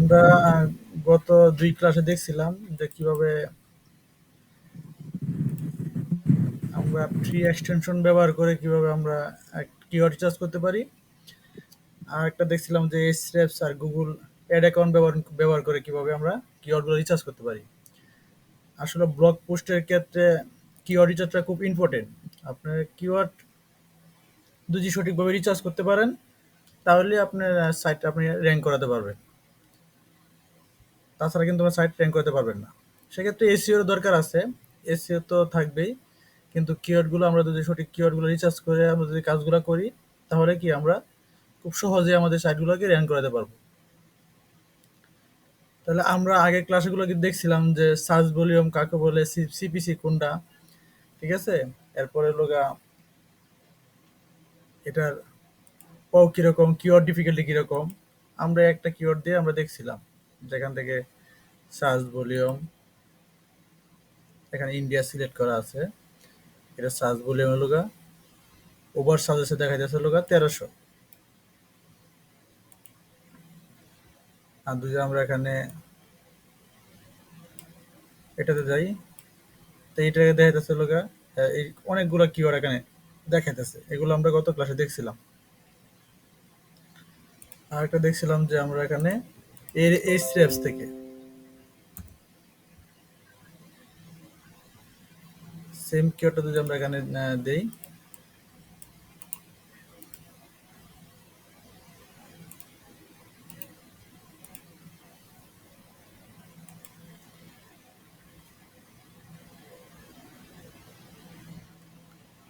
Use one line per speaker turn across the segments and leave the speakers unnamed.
আমরা গত ২ ক্লাসে দেখছিলাম যে কিভাবে আমরা ফ্রি এক্সটেনশন ব্যবহার করে কিভাবে আমরা কিওয়ার্ড রিচার্জ করতে পারি। আর একটা দেখছিলাম যে Ahrefs আর Google অ্যাড অ্যাকাউন্ট ব্যবহার করে কিভাবে আমরা কিওয়ার্ডগুলো রিচার্জ করতে পারি। আসলে ব্লগ পোস্টের ক্ষেত্রে কিওয়ার্ড রিচার্জটা খুব ইম্পর্টেন্ট। আপনার কিওয়ার্ড যদি সঠিকভাবে রিচার্জ করতে পারেন তাহলে আপনার সাইটটা আপনি র‍্যাংক করাতে পারবেন। তাছাড়া কিন্তু আমার সাইট র‍্যাংক করতে পারবেন না। সেক্ষেত্রে এসইও এর দরকার আছে। এসইও তো থাকবেই। কিন্তু কিওয়ার্ডগুলো আমরা যদি সঠিক কিওয়ার্ডগুলো রিসার্চ করে আমরা যদি কাজগুলো করি, তাহলে কি আমরা খুব সহজে আমাদের সাইটগুলোকে র‍্যাংক করাতে পারবো। তাহলে আমরা আগের ক্লাসগুলো কিন্তু দেখছিলাম যে সার্চ ভলিউম কাকে বলে, সিপিসি কোনটা, ঠিক আছে? এরপরে লগা এটার কিরকম, কিওয়ার্ড ডিফিকাল্টি কিরকম। আমরা একটা কিওয়ার্ড দিয়ে আমরা দেখছিলাম। যেখান থেকে সার্চ ভলিউম, এখানে ইন্ডিয়া সিলেক্ট করা আছে। এটা সার্চ ভলিউম লগা ওভার সাজেসে দেখা যাচ্ছে লগা ১৩০০। আর যদি আমরা এখানে এটাতে যাই, তো এইটাকে দেখা যাচ্ছে লগা এই অনেকগুলো কিওয়ার্ড এখানে দেখাইতেছে। এগুলো আমরা গত ক্লাসে দেখছিলাম। আর একটা দেখছিলাম যে আমরা এখানে এই স্টেপস থেকে সেম কিওয়ার্ডটা যদি আমরা এখানে দেই,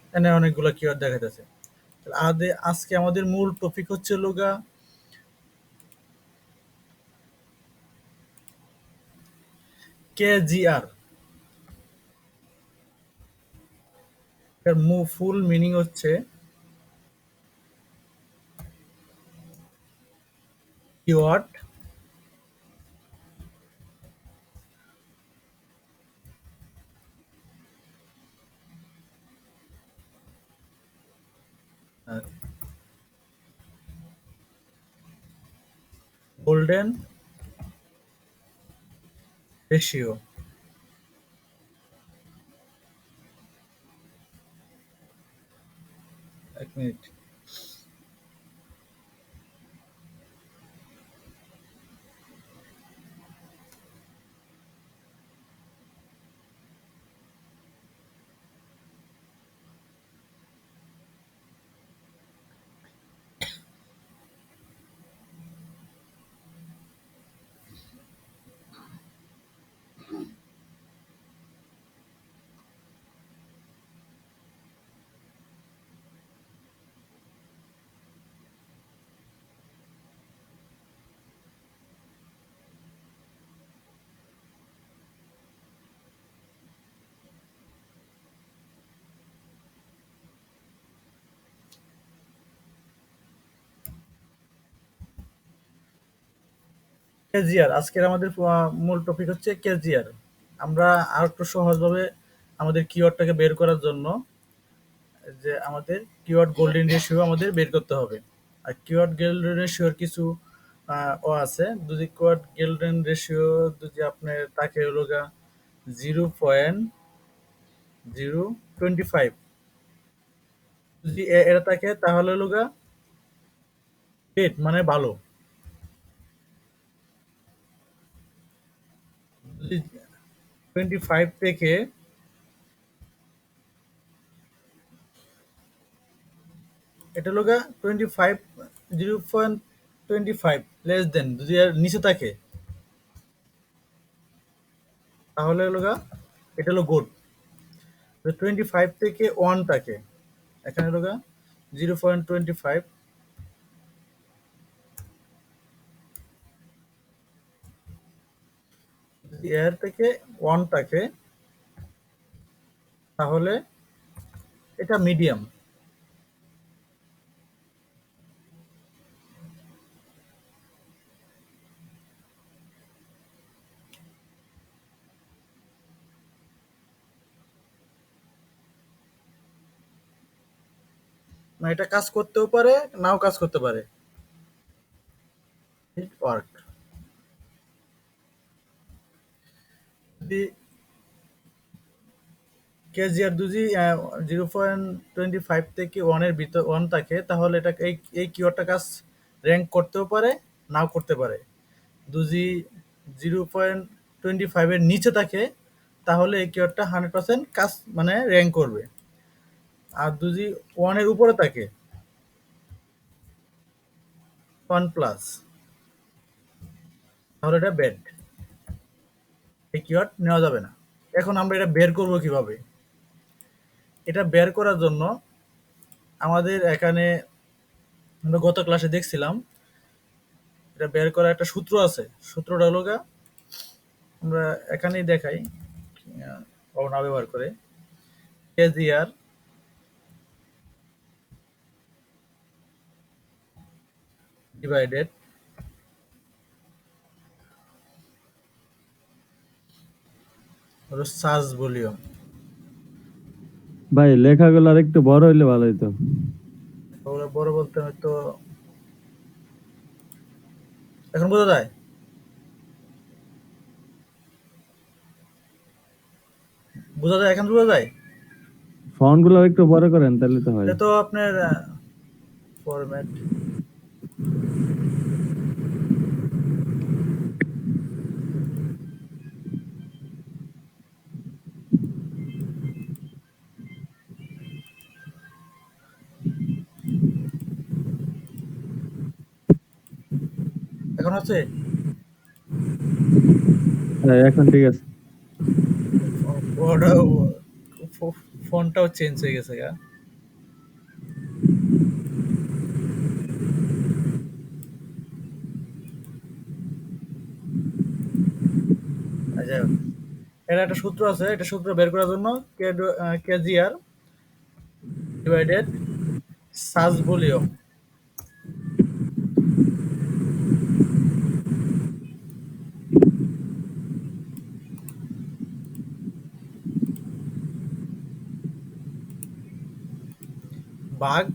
এখানে অনেকগুলো কিওয়ার্ড দেখাইতেছে। আজকে আমাদের মূল টপিক হচ্ছে লগা কেজিআর। এর ফুল মিনিং হচ্ছে কিওয়ার্ড গোল্ডেন রেশিও। এক মিনিট। কেজিআর আজকের আমাদের মূল টপিক হচ্ছে কেজিআর। আমরা আর একটু সহজভাবে আমাদের কিওয়ার্ডটাকে বের করার জন্য যে আমাদের কিওয়ার্ড গোল্ডেন রেশিও আমাদের বের করতে হবে। আর কিওয়ার্ড গোল্ডেন রেশিওর কিছু আছে। যদি কিওয়ার্ড গোল্ডেন রেশিও যদি আপনার তাকে হলো গা 0.025, যদি এটা থাকে তাহলে হলো গা গ্রেট মানে ভালো। যদি 25 থেকে এটা হলো গা 25, 0.25 লেস দেন যদি এর নিচে থাকে তাহলে হলো গা এটা হলো গুড। 25 থেকে 1 থাকে, এখানে হলো গা 0.25, যদি এর থেকে 1 থাকে তাহলে এটা মিডিয়াম। না, এটা কাজ করতেও পারে নাও কাজ করতে পারে। It work. কেজি আর দুজি 0.25 থেকে ওয়ানের ভিতর ওয়ান থাকে, তাহলে এটা এই কিওয়ার্ডটা কাজ র্যাঙ্ক করতেও পারে, নাও করতে পারে। দুজি 0.25 এর নিচে থাকে, তাহলে এই কিওয়ার্ডটা 100% কাজ মানে র্যাঙ্ক করবে। আর যদি ওয়ানের উপরে থাকে, 1+, তাহলে এটা ব্যাড, এই কিওয়ার্ড নেওয়া যাবে না। এখন আমরা এটা বের করব কিভাবে? এটা বের করার জন্য আমাদের এখানে, আমরা গত ক্লাসে দেখছিলাম, এটা বের করার একটা সূত্র আছে। সূত্রটা হলো আমরা এখানেই দেখাই, পাওনা ব্যবহার করে। কেজিআর ডিভাইডেড হলো সার্চ ভলিউম।
ভাই লেখাগুলো আর একটু বড় হইলে ভালো হইতো।
ওগুলো বড় বলতে হয়তো, এখন বোঝা যায়? বোঝা যায়, এখন বোঝা যায়?
ফন্ট গুলো একটু বড় করেন তাহলে তো হয়।
এটা তো আপনার ফরম্যাট। এখন আছে?
হ্যাঁ এখন ঠিক আছে।
ওটাও, ফন্টটাও চেঞ্জ হয়ে গেছে গা। আচ্ছা, এটা একটা সূত্র আছে, এটা সূত্র বের করার জন্য কেজিআর ডিভাইডেড সার্চ ভলিউম ভাগ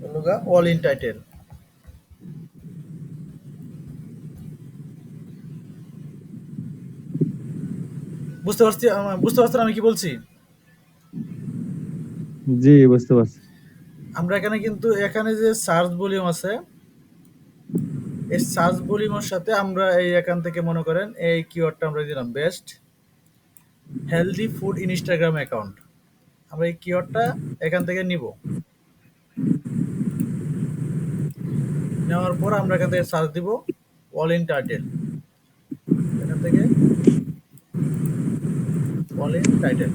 হলো অল ইন টাইটেল। বুঝতে পারছি, বুঝতে পারছেন আমি কি বলছি?
জি বুঝতে পারছি।
আমরা এখানে কিন্তু এখানে যে সার্চ ভলিউম আছে, এই সার্চ ভলিউমের সাথে আমরা এই এখান থেকে মনে করেন এই কিওয়ার্ডটা আমরা দিলাম best healthy food Instagram account. আমরা এই কিওয়ার্ডটা এখান থেকে নিব, নেওয়ার পর আমরা এখান থেকে সার্চ দিব অল ইন টাইটেল। এখান থেকে অল ইন টাইটেল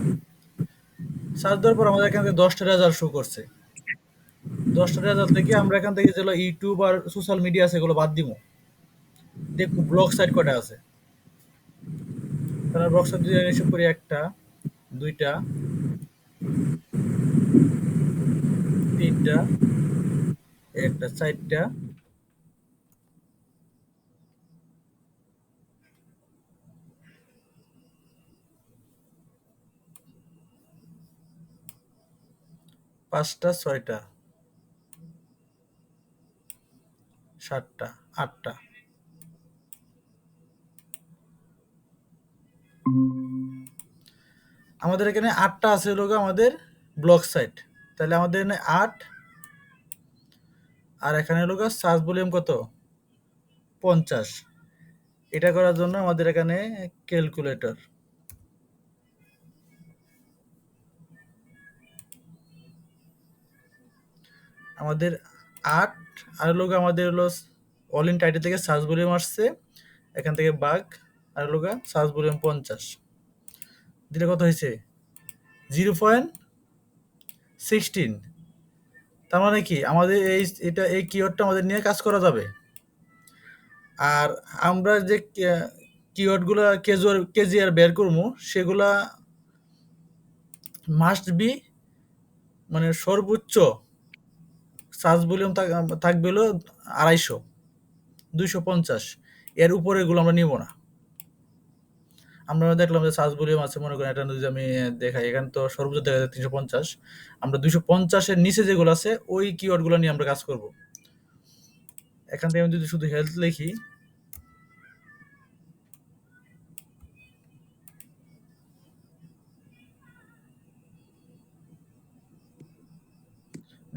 সার্চ দেওয়ার পর আমাদের এখান থেকে 10টা রেজাল্ট শো করছে। 10টা রেজাল্ট থেকে আমরা এখান থেকে যেগুলো ইউটিউব আর সোশ্যাল মিডিয়া আছে এগুলো বাদ দিব। দেখবো ব্লগ সাইট কটা আছে। তাহলে ব্লগ সাইট যদি হিসাব করি, একটা, দুইটা, তিনটা, একটা, চারটা, পাঁচটা, ছয়টা, সাতটা, আটটা। আমাদের এখানে আটটা আছে হলো আমাদের ব্লগ সাইট। তাহলে আমাদের এখানে আট, আর এখানে হলো সার্চ ভলিউম কত, 50। এটা করার জন্য আমাদের এখানে ক্যালকুলেটর, আমাদের আট, আর হলো আমাদের হলো অল ইন টাইটেল থেকে সার্চ ভলিউম আসছে, এখান থেকে বাঘ, আর হলো সার্চ ভলিউম 50 দিলে কত হয়েছে, 0.16। তার মানে কি আমাদের এই কিওয়ার্ডটা আমাদের নিয়ে কাজ করা যাবে। আর আমরা যে কিওয়ার্ডগুলো কেজিআর বের করবো, সেগুলা মাস্ট বি, মানে সর্বোচ্চ সার্চ ভলিউম থাকবে হলো 250, 250। এর উপরে এগুলো আমরা নিব না। আমরা দেখলাম যে সার্চ ভলিউম আছে, মনে করেন এটা যদি আমি দেখাই, এখানে তো সর্বোচ্চ দেখা যায় 350। আমরা 250 এর নিচে যেগুলো আছে ওই কিওয়ার্ড গুলো নিয়ে আমরা কাজ করব। এখান থেকে আমি যদি শুধু হেলথ লিখি,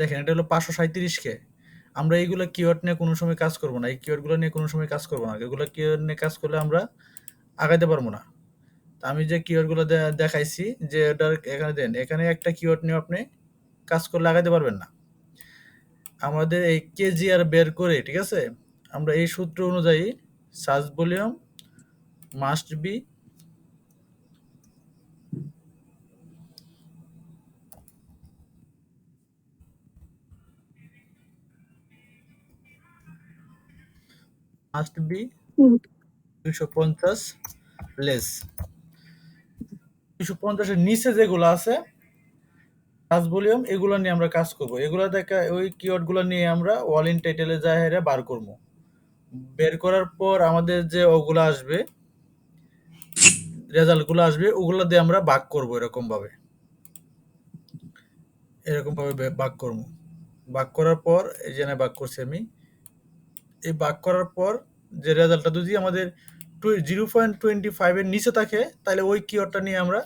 দেখেন এটা হলো 537 কে। আমরা এইগুলো কিওয়ার্ড নিয়ে কোনো সময় কাজ করব না, এই কিওয়ার্ড গুলো নিয়ে কোনো সময় কাজ করব না, এগুলো কিওয়ার্ড নিয়ে কাজ করলে আমরা আগাইতে পারবো না। তো আমি যে কিওয়ার্ড গুলো দেখাইছি, যে এটা এখানে দেন, এখানে একটা কিওয়ার্ড নিয়ে আপনি কাজ করলে আগাইতে পারবেন না। আমাদের এই কেজিআর বের করে, ঠিক আছে, আমরা এই সূত্র অনুযায়ী search volume must be must be 250 less. 250 এর নিচে যেগুলো আছে সার্চ ভলিউম, এগুলো নিয়ে আমরা কাজ করব। এগুলো দেখা ওই কিওয়ার্ড গুলো নিয়ে আমরা অল ইন টাইটেলে যাই হেরে বার করব। বের করার পর আমাদের যে ওগুলো আসবে, রেজাল্ট গুলো আসবে, ওগুলো দিয়ে আমরা ভাগ করব। এরকম ভাবে ভাগ করব। ভাগ করার পর এই যে ভাগ করছি আমি, এই ভাগ করার পর যে রেজাল্টটা যদি আমাদের 0.25 এর নিচে থাকে, তাহলে ওই কিওয়ার্ডটা নিয়ে আমরা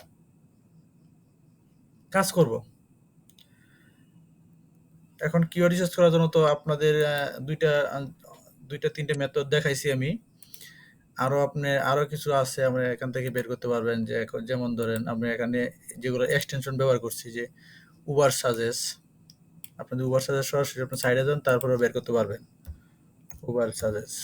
কাজ করব। এখন কিওয়ার্ড রিসার্চ করার জন্য তো আপনাদের দুইটা তিনটে মেথড দেখাইছি আমি। আরো কিছু আছে, আমরা এখান থেকে বের করতে পারবেন। যে যেমন ধরেন আপনি এখানে যেগুলো এক্সটেনশন ব্যবহার করছি, যে উবার সাজেস্ট, আপনি যদি উবার সাজেস্ট সরাসরি আপনার সাইডে যান, তারপরে বের করতে পারবেন উবার সাজেস্ট।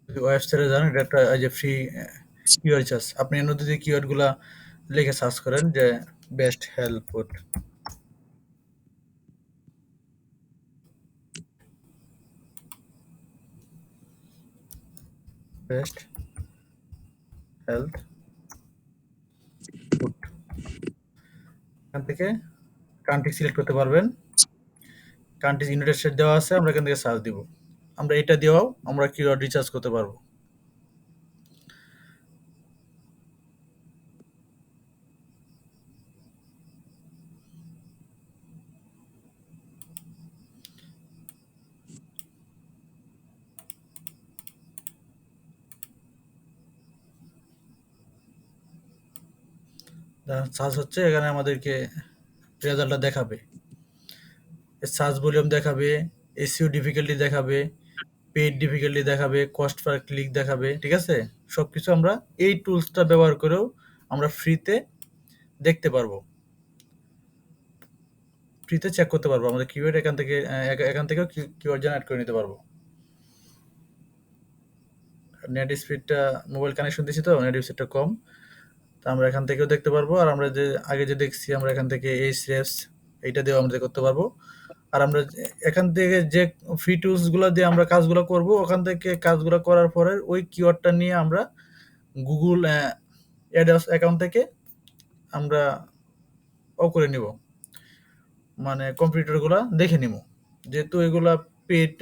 যদি ওয়েবসাইটে যান, এটা একটা এই যে ফ্রি কিওয়ার্ড সার্চ, আপনি এর মধ্যে যে কিওয়ার্ড গুলা লিখে সার্চ করেন, যে best help food, best health food, এখান থেকে কান্ট্রি সিলেক্ট করতে পারবেন। কান্ট্রি ইউনাইটেড স্টেট দেওয়া আছে, আমরা এখান থেকে সার্চ দিব। আমরা এটা দিয়েও আমরা কিওয়ার্ড রিসার্চ করতে পারবো। সার্চ হচ্ছে, এখানে আমাদেরকে রেজাল্টটা দেখাবে, সার্চ ভলিউম দেখাবে, এসইও ডিফিকাল্টি দেখাবে, পেইড ডিফিকাল্টি দেখাবে, কস্ট পার ক্লিক দেখাবে, ঠিক আছে। সবকিছু আমরা এই টুলসটা ব্যবহার করেও আমরা ফ্রিতে দেখতে পারবো, ফ্রিতে চেক করতে পারবো। আমাদের কিওয়ার্ড এখান থেকেও কিওয়ার্ড জেনারেট করে নিতে পারবো। নেট স্পিডটা, মোবাইল কানেকশন দিছি তো নেট স্পিডটা কম, তো আমরা এখান থেকেও দেখতে পারবো। আর আমরা যে আগে যে দেখছি, আমরা এখান থেকে এই স্রেপস এইটা দিয়েও আমরা করতে পারবো। আর আমরা এখান থেকে যে ফ্রি টুলস গুলো দিয়ে আমরা কাজগুলো করব, ওখান থেকে কাজগুলো করার পরে ওই কিওয়ার্ডটা নিয়ে আমরা গুগল অ্যাডস অ্যাকাউন্ট থেকে আমরা করে নিব, মানে কম্পিউটার গুলা দেখে নিব। যেহেতু এগুলা পেড,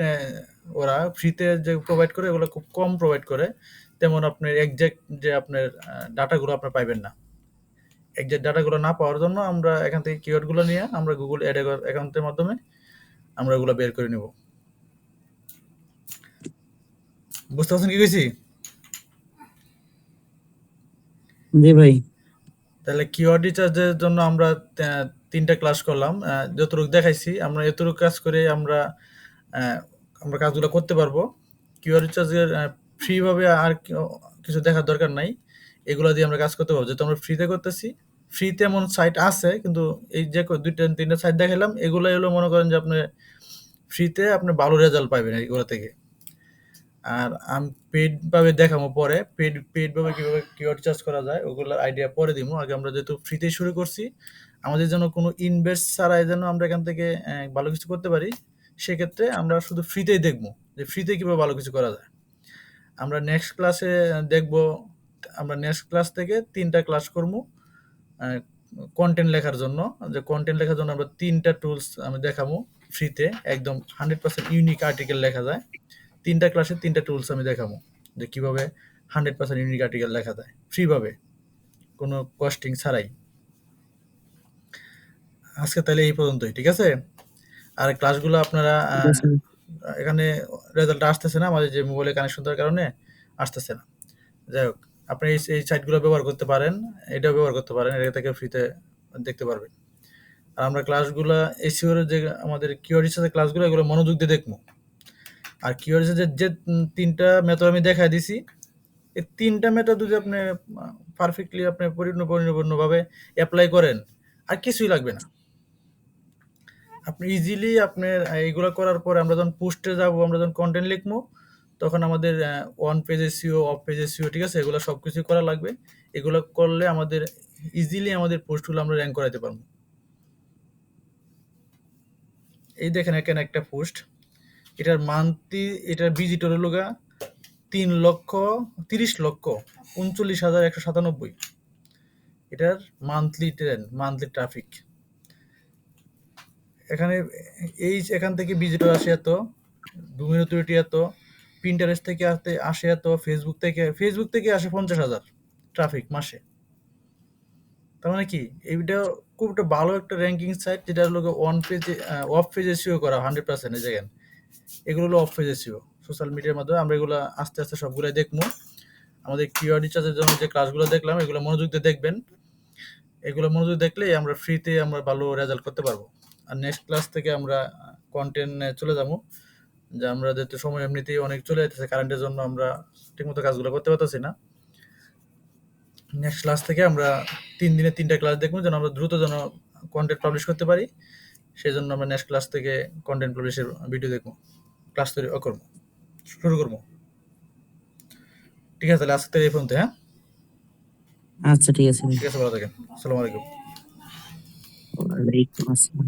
ওরা ফ্রিতে যে প্রোভাইড করে এগুলো খুব কম প্রোভাইড করে, তেমন আপনার একজ্যাক্ট যে আপনার ডাটাগুলো আপনার পাইবেন না। একজ্যাক্ট ডাটাগুলো না পাওয়ার জন্য আমরা এখান থেকে কিওয়ার্ডগুলো নিয়ে আমরা গুগল অ্যাড অ্যাকাউন্টের মাধ্যমে আমরা এগুলো বের করে নিব। বুঝতে পারছেন কি কইছি?
জি ভাই।
তাহলে কিওয়ার্ড রিসার্চের জন্য আমরা তিনটা ক্লাস করলাম। যতটুকু দেখাইছি আমরা এতটুকু কাজ করে আমরা আমরা কাজগুলো করতে পারবো। কিওয়ার্ড রিসার্চের ফ্রিভাবে আর কিছু দেখার দরকার নাই, এগুলো দিয়ে আমরা কাজ করতে পারবো। যেহেতু আমরা ফ্রিতে করতেছি, ফ্রিতে এমন সাইট আছে, কিন্তু এই যে দুইটা তিনটা সাইট দেখালাম, এগুলো হলো মনে করেন যে আপনি ফ্রিতে আপনি ভালো রেজাল্ট পাবেন এগুলো থেকে। আর আমি পেইড ভাবে দেখাবো পরে, পেইড ভাবে কিভাবে কিওয়ার্ড চার্জ করা যায় ওগুলোর আইডিয়া পরে দিব। আগে আমরা যেহেতু ফ্রিতে শুরু করছি, আমাদের যেন কোনো ইনভেস্ট ছাড়াই যেন আমরা এখান থেকে ভালো কিছু করতে পারি, সেক্ষেত্রে আমরা শুধু ফ্রিতেই দেখবো যে ফ্রিতে কিভাবে ভালো কিছু করা যায়। আমরা নেক্সট ক্লাসে দেখব আমরা নেক্সট ক্লাস থেকে 3টা ক্লাস করবো কন্টেন্ট লেখার জন্য। যে কন্টেন্ট লেখার জন্য আমরা 3টা টুলস আমি দেখাবো ফ্রিতে, একদম 100% ইউনিক আর্টিকেল লেখা যায়। 3টা ক্লাসে 3টা টুলস আমি দেখাবো যে কিভাবে 100% ইউনিক আর্টিকেল লেখা যায় ফ্রিভাবে, কোনো কস্টিং ছাড়াই। আজকে তাহলে এই পর্যন্তই, ঠিক আছে? আর ক্লাসগুলো আপনারা
ঠিক আছে।
এখানে রেজাল্ট আসতেছে না, আমাদের যে মোবাইলে কানেকশন দেওয়ার কারণে আসতেছে না। যাই হোক, আপনি এই সাইটগুলো ব্যবহার করতে পারেন, এটাও ব্যবহার করতে পারেন, এটা থেকে ফ্রিতে দেখতে পারবেন। আর আমরা ক্লাসগুলো এসিওর যে আমাদের কিওয়ার্ড রিসার্চের ক্লাসগুলো, এগুলো মনোযোগ দিয়ে দেখবো। আর কিওয়ার্ড রিসার্চের যে 3টা মেথড আমি দেখাই দিছি, এই 3টা মেথড যদি আপনি পারফেক্টলি আপনি পরিপূর্ণভাবে অ্যাপ্লাই করেন, আর কিছুই লাগবে না। আপনি ইজিলি আপনার এইগুলো করার পরে আমরা যখন পোস্টে যাব, আমরা যখন কন্টেন্ট লিখবো, তখন আমাদের one page SEO, of page SEO, ঠিক আছে, এগুলো সব কিছুই করা লাগবে। এগুলো করলে আমাদের ইজিলি আমাদের পোস্টগুলো আমরা র্যাঙ্ক করাতে পারবো। এই দেখেন এখানে একটা পোস্ট, এটার মান্থলি, এটার ভিজিটর হলো 3,30,39,197। এটার মান্থলি ট্রাফিক। এখানে এখান থেকে ভিজিটর আসে এত, ডোমেইন অথরিটি এত, পিন্টারেস্ট থেকে আসে এত, ফেসবুক থেকে আসে 50,000 ট্রাফিক মাসে। তার মানে কি, এইটা খুব একটা ভালো একটা র্যাঙ্কিং সাইট, যেটা হলো অফ পেজ এসইও করা 100%। এই জায়গায় এগুলো হলো অফ পেজ এসইও, সোশ্যাল মিডিয়ার মাধ্যমে আমরা এগুলো আস্তে আস্তে সবগুলাই দেখবো। আমাদের কিওয়ার্ড রিসার্চের জন্য যে ক্লাসগুলো দেখলাম, এগুলো মনোযোগ দিয়ে দেখবেন। এগুলো মনোযোগ দেখলেই আমরা ফ্রিতে আমরা ভালো রেজাল্ট করতে পারবো। আর নেক্সট ক্লাস থেকে আমরা কন্টেন্টে চলে যাবো, যে আমরা যেহেতু সময় এমনিতেই অনেক চলে যেতেছে কারেন্টের জন্য, আমরা ঠিকমতো কাজগুলো করতে পারতেছি না। নেক্সট ক্লাস থেকে আমরা 3 দিনে 3টা ক্লাস দেখবো, যেন আমরা দ্রুত যেন কন্টেন্ট পাবলিশ করতে পারি। সেই জন্য আমরা নেক্সট ক্লাস থেকে কন্টেন্ট পাবলিশের ভিডিও দেখবো, ক্লাস তৈরি করবো, শুরু করবো। ঠিক আছে, তাহলে আজকে এই পর্যন্ত। হ্যাঁ,
আচ্ছা, ঠিক আছে ভাই।
ঠিক আছে, ভালো থাকেন। আসসালামু আলাইকুম।
ওয়ালাইকুম আসসালাম।